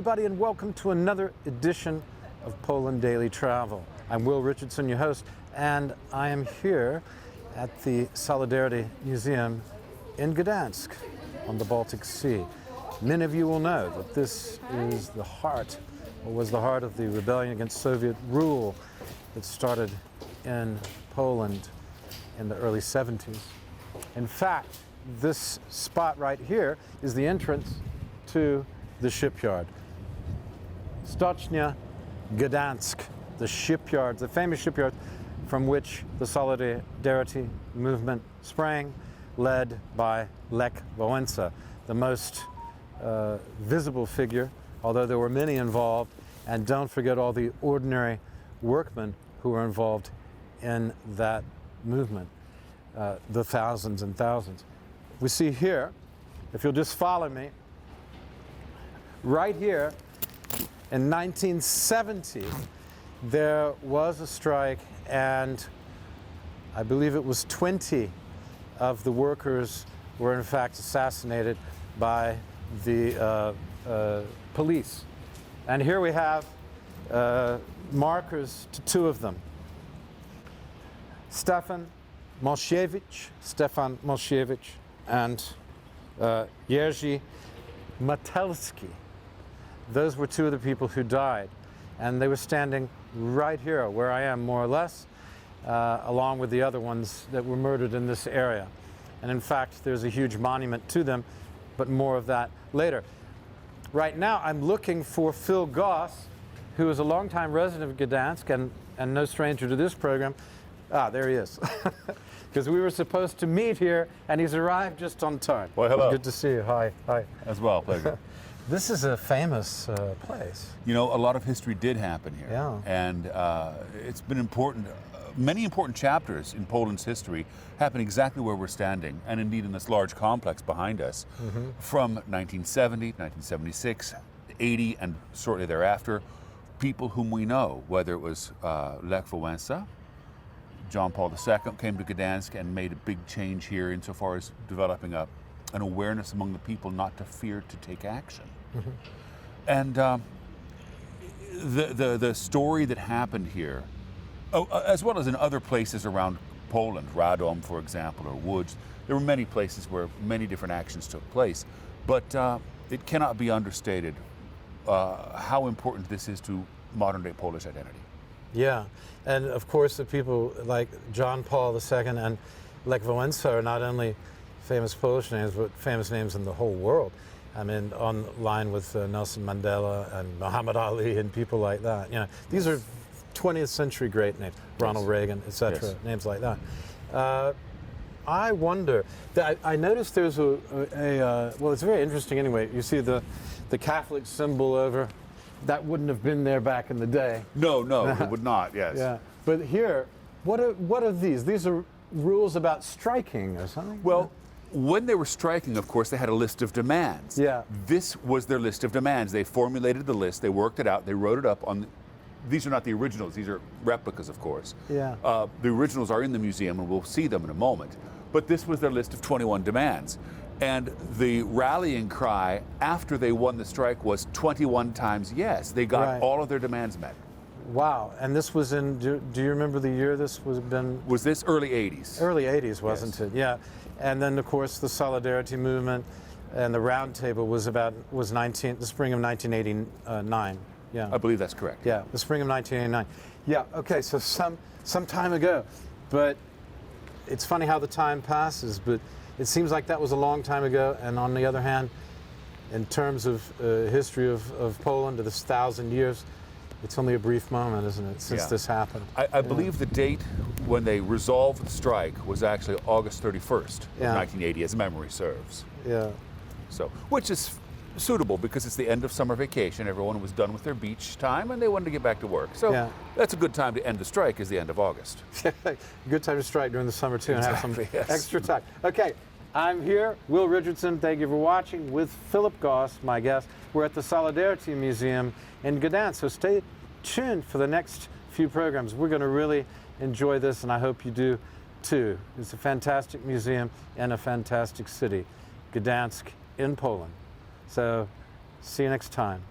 everybody, and welcome to another edition of Poland Daily Travel. I'm Will Richardson, your host, and I am here at the Solidarity Museum in Gdansk on the Baltic Sea. Many of you will know that this is the heart, or was the heart of the rebellion against Soviet rule that started in Poland in the early 70s. In fact, this spot right here is the entrance to the shipyard. Stocznia Gdansk, the shipyard, the famous shipyard from which the Solidarity movement sprang, led by Lech Wałęsa, the most visible figure, although there were many involved. And don't forget all the ordinary workmen who were involved in that movement, the thousands and thousands. We see here, if you'll just follow me, right here in 1970, there was a strike, and I believe it was 20 of the workers were in fact assassinated by the police. And here we have markers to two of them. Stefan Malkiewicz and Jerzy Matelski. Those were two of the people who died, and they were standing right here where I am, more or less, along with the other ones that were murdered in this area. And in fact, there's a huge monument to them, but more of that later. Right now, I'm looking for Phil Goss, who is a longtime resident of Gdansk and no stranger to this program. Ah, there he is. Because we were supposed to meet here, and he's arrived just on time. Well, hello. Good to see you. Hi. Hi. As well, pleasure. This is a famous place. You know, a lot of history did happen here. Yeah. And it's been important. Many important chapters in Poland's history happen exactly where we're standing, and indeed in this large complex behind us, from 1970, 1976, 80, and shortly thereafter. People whom we know, whether it was Lech Wałęsa, John Paul II came to Gdansk and made a big change here insofar as developing an awareness among the people not to fear to take action. And the story that happened here, as well as in other places around Poland, Radom, for example, or Łódź, there were many places where many different actions took place. But it cannot be understated how important this is to modern-day Polish identity. Yeah, and of course the people like John Paul II and Lech Wałęsa are not only famous Polish names, but famous names in the whole world. I mean, on line with Nelson Mandela and Muhammad Ali and people like that. You know, these are 20th century great names, Ronald Reagan, etc., names like that. I wonder, I noticed there's well, it's very interesting anyway. You see the Catholic symbol over, that wouldn't have been there back in the day. No, it would not, yes. Yeah, but here, what are these? These are rules about striking or something? Well, when they were striking, of course, they had a list of demands. Yeah. This was their list of demands. They formulated the list, they worked it out, they wrote it up on, these are not the originals, these are replicas, of course. Yeah. The originals are in the museum, and we'll see them in a moment. But this was their list of 21 demands. And the rallying cry after they won the strike was 21 times yes. They got all of their demands met. Wow, and this was in, do you remember the year this was been? Was this early 80s? Early 80s, wasn't it? Yeah. And then, of course, the Solidarity movement and the Round Table was the spring of 1989. Yeah. I believe that's correct. Yeah, the spring of 1989. Yeah, okay, so some time ago. But it's funny how the time passes, but it seems like that was a long time ago. And on the other hand, in terms of history of Poland, of this 1,000 years, it's only a brief moment, isn't it, since this happened? I believe the date when they resolved the strike was actually August 31st of 1980, as memory serves. Yeah. So, which is suitable because it's the end of summer vacation. Everyone was done with their beach time and they wanted to get back to work. So that's a good time to end the strike, is the end of August. Good time to strike during the summer too, and have some extra time. Okay, I'm here, Will Richardson, thank you for watching, with Philip Goss, my guest. We're at the Solidarity Museum in Gdansk, so stay tuned for the next few programs. We're going to really enjoy this, and I hope you do too. It's a fantastic museum and a fantastic city, Gdansk in Poland. So see you next time.